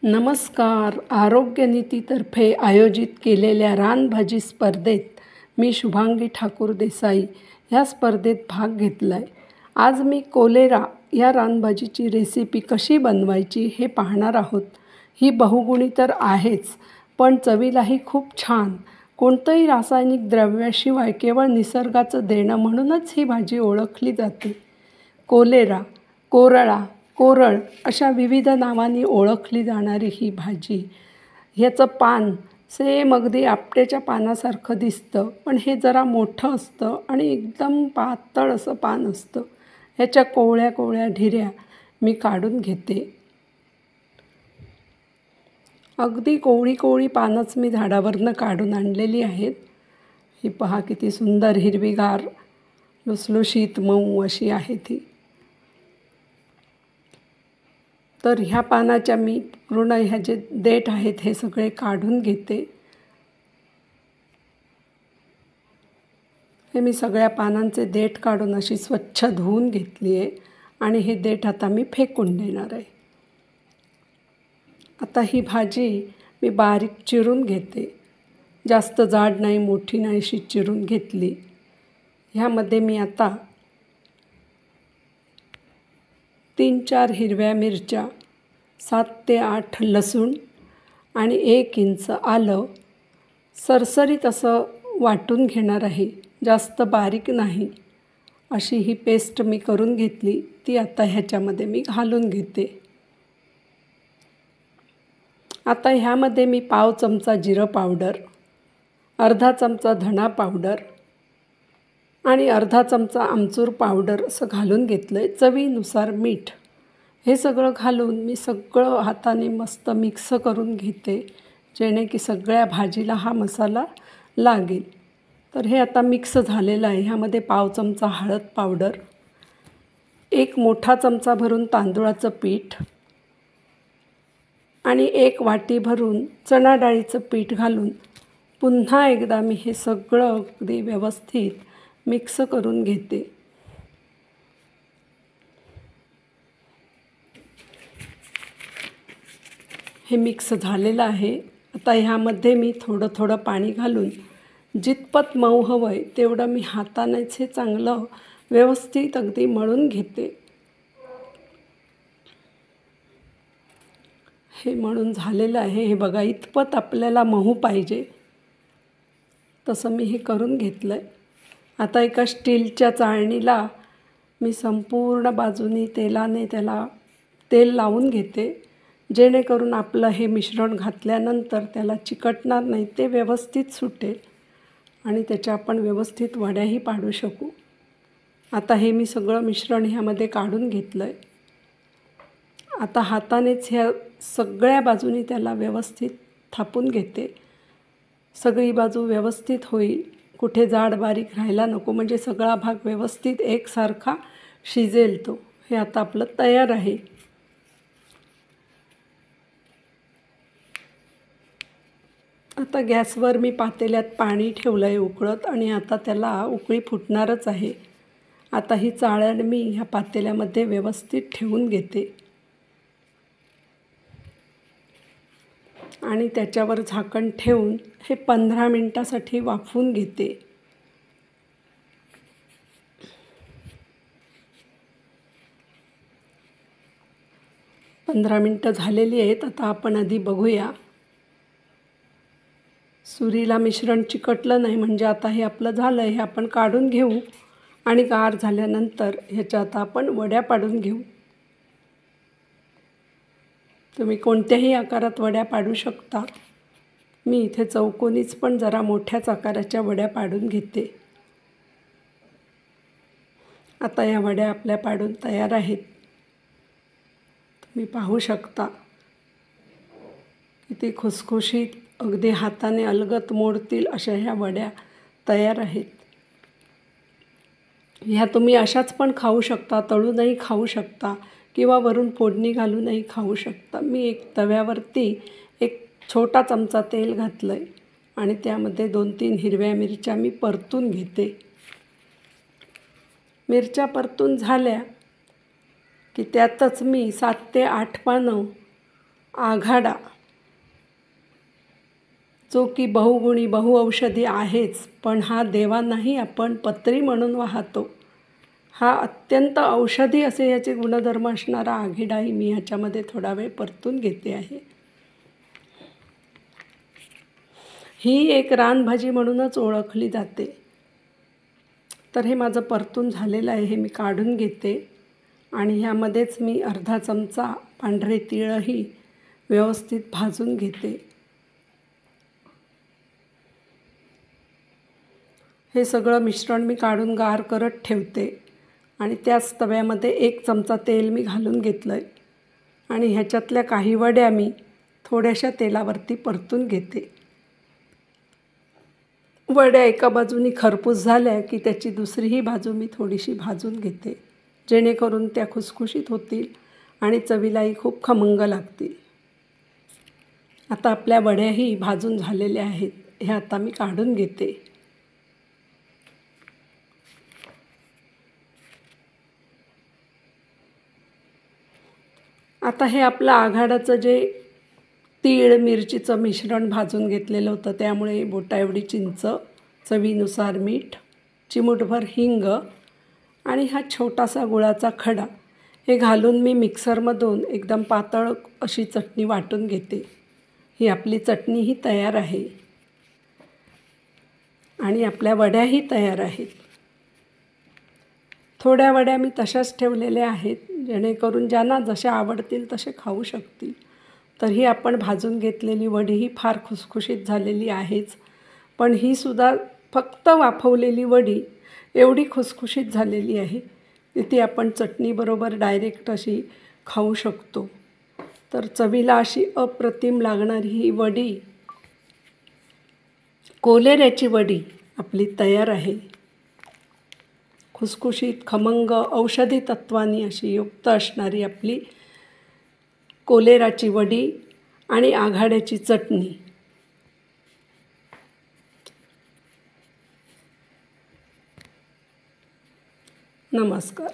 नमस्कार. आरोग्यनीतीतर्फे आयोजित केलेल्या रानभाजी स्पर्धेत मी शुभांगी ठाकूर देसाई ह्या स्पर्धेत भाग घेतला आहे. आज मी कोलेरा या रानभाजीची रेसिपी कशी बनवायची हे पाहणार आहोत. ही बहुगुणी तर आहेच, पण चवीलाही खूप छान. कोणतंही रासायनिक द्रव्याशिवाय केवळ निसर्गाचं देणं म्हणूनच ही भाजी ओळखली जाते. कोलेरा, कोरळा, कोरळ अशा विविध नावांनी ओळखली जाणारी ही भाजी. ह्याचं पान सेम अगदी आपट्याच्या पानासारखं दिसतं, पण हे जरा मोठं असतं आणि एकदम पातळ असं पान असतं. ह्याच्या कोवळ्या कोवळ्या ढिऱ्या मी काढून घेते. अगदी कोवळी कोवळी पानंच मी झाडावरनं काढून आणलेली आहेत. ही पहा किती सुंदर हिरवीगार लुसलुशीत मऊ अशी आहे ती. तर ह्या पानाच्या मी पूर्ण ह्या जे देठ आहेत हे सगळे काढून घेते. हे मी सगळ्या पानांचे देठ काढून अशी स्वच्छ धुवून घेतली आहे आणि हे देठ आता मी फेकून देणार आहे. आता ही भाजी मी बारीक चिरून घेते. जास्त जाड नाही, मोठी नाही, अशी चिरून घेतली. ह्यामध्ये मी आता 3-4 हिरव्या मिरच्या, 7 ते 8 लसूण आणि 1 इंच आलं सरसरीत असं वाटून घेणार आहे. जास्त बारीक नाही. अशी ही पेस्ट मी करून घेतली. ती आता ह्याच्यामध्ये मी घालून घेते. आता ह्यामध्ये मी पाव चमचा जिरं पावडर, अर्धा चमचा धणा पावडर आणि अर्धा चमचा आमचूर पावडर असं घालून घेतलं आहे. चवीनुसार मीठ हे सगळं घालून मी सगळं हाताने मस्त मिक्स करून घेते, जेणे की सगळ्या भाजीला हा मसाला लागेल. तर हे आता मिक्स झालेलं आहे. ह्यामध्ये पाव चमचा हळद पावडर, 1 मोठा चमचा भरून तांदूळाचं पीठ आणि 1 वाटी भरून चणा डाळीचं पीठ घालून पुन्हा एकदा मी हे सगळं अगदी व्यवस्थित मिक्स करून घेते. हे मिक्स झालेलं आहे. आता ह्यामध्ये मी थोडं थोडं पाणी घालून जितपत मऊ हवं आहे तेवढं मी हातानेच हे चांगलं व्यवस्थित अगदी मळून घेते. हे मळून झालेलं आहे. हे बघा, इतपत आपल्याला मऊ पाहिजे तसं मी हे करून घेतलं आहे. आता एका स्टीलच्या चाळणीला मी संपूर्ण बाजूनी तेलाने त्याला तेल लावून घेते, जेणेकरून आपलं हे मिश्रण घातल्यानंतर त्याला चिकटणार नाही, ते व्यवस्थित सुटेल आणि त्याच्या आपण व्यवस्थित वड्याही पाडू शकू. आता हे मी सगळं मिश्रण ह्यामध्ये काढून घेतलं आहे. आता हातानेच ह्या सगळ्या बाजूनी त्याला व्यवस्थित थापून घेते. सगळी बाजू व्यवस्थित होईल, कुठे जाड बारीक राहायला नको, म्हणजे सगळा भाग व्यवस्थित एकसारखा शिजेल तो. हे आता आपलं तयार आहे. आता गॅसवर मी पातेल्यात पाणी ठेवलं आहे उकळत आणि आता त्याला उकळी फुटणारच आहे. आता ही चाळण मी ह्या पातेल्यामध्ये व्यवस्थित ठेवून घेते आणि त्याच्यावर झाकण ठेवून हे 15 मिनिटासाठी वाफवून घेते. 15 मिनिटं झालेली आहेत. आता आपण आधी बघूया. सुरीला मिश्रण चिकटलं नाही, म्हणजे आता हे आपलं झालं आहे. हे आपण काढून घेऊ आणि गार झाल्यानंतर ह्याच्या आता आपण वड्या पाडून घेऊ. तुम्ही कोणत्याही आकारात वड्या पाडू शकता. मी इथे चौकोनीच पण जरा मोठ्याच आकाराच्या वड्या पाडून घेते. आता या वड्या आपल्या पाडून तयार आहेत. तुम्ही पाहू शकता किती खुसखुशीत, अगदी हाताने अलगद मोडतील अशा ह्या वड्या तयार आहेत. ह्या तुम्ही अशाच पण खाऊ शकता, तळूनही खाऊ शकता किंवा वरून फोडणी घालूनही खाऊ शकता. मी एक तव्यावरती 1 छोटा चमचा तेल घातलं आहे आणि त्यामध्ये 2-3 हिरव्या मिरच्या मी परतून घेते. मिरच्या परतून झाल्या की त्यातच मी 7 ते 8 पानं आघाडा, जो की बहुगुणी बहुऔषधी आहेच, पण हा देवांनाही आपण पत्री म्हणून वाहतो. हा अत्यंत औषधी असे याचे गुणधर्म असणारा आघाडाही मी ह्याच्यामध्ये थोडा वेळ परतून घेते आहे. ही एक रानभाजी म्हणूनच ओळखली जाते. तर हे माझं परतून झालेलं आहे, हे मी काढून घेते आणि ह्यामध्येच मी अर्धा चमचा पांढरे तीळही व्यवस्थित भाजून घेते. हे सगळं मिश्रण मी काढून गार करत ठेवते आणि त्याच तव्यामध्ये 1 चमचा तेल मी घालून घेतलं आहे आणि ह्याच्यातल्या काही वड्या मी थोड्याशा तेलावरती परतून घेते. वड्या एका बाजूनी खरपूस झाल्या की त्याची दुसरीही बाजू मी थोडीशी भाजून घेते, जेणेकरून त्या खुसखुशीत होतील आणि चवीलाही खूप खमंग लागतील. आता आपल्या वड्याही भाजून झालेल्या आहेत, ह्या आता मी काढून घेते. आता हे आपलं आघाडाचं जे तीळ मिरचीचं मिश्रण भाजून घेतलेलं होतं, त्यामुळे बोटाएवढी चिंच, चवीनुसार मीठ, चिमूटभर हिंग आणि हा छोटासा गुळाचा खडा हे घालून मी मिक्सरमधून एकदम पातळ अशी चटणी वाटून घेते. ही आपली चटणीही तयार आहे आणि आपल्या वड्याही तयार आहेत. थोड्या वड्या मी तशाच ठेवलेल्या आहेत, जेणेकरून ज्यांना जशा आवडतील तसे खाऊ शकतील. तर ही आपण भाजून घेतलेली वडी ही फार खुसखुशीत झालेली आहेच, पण ही सुद्धा फक्त वाफवलेली वडी एवढी खुसखुशीत झालेली आहे की ती आपण चटणीबरोबर डायरेक्ट अशी खाऊ शकतो. तर चवीला अशी अप्रतिम लागणारी ही वडी, कोलेऱ्याची वडी आपली तयार आहे. खुसखुशीत, खमंग, औषधी तत्वांनी अशी युक्त असणारी आपली कोलेराची वडी आणि आघाड्याची चटणी. नमस्कार.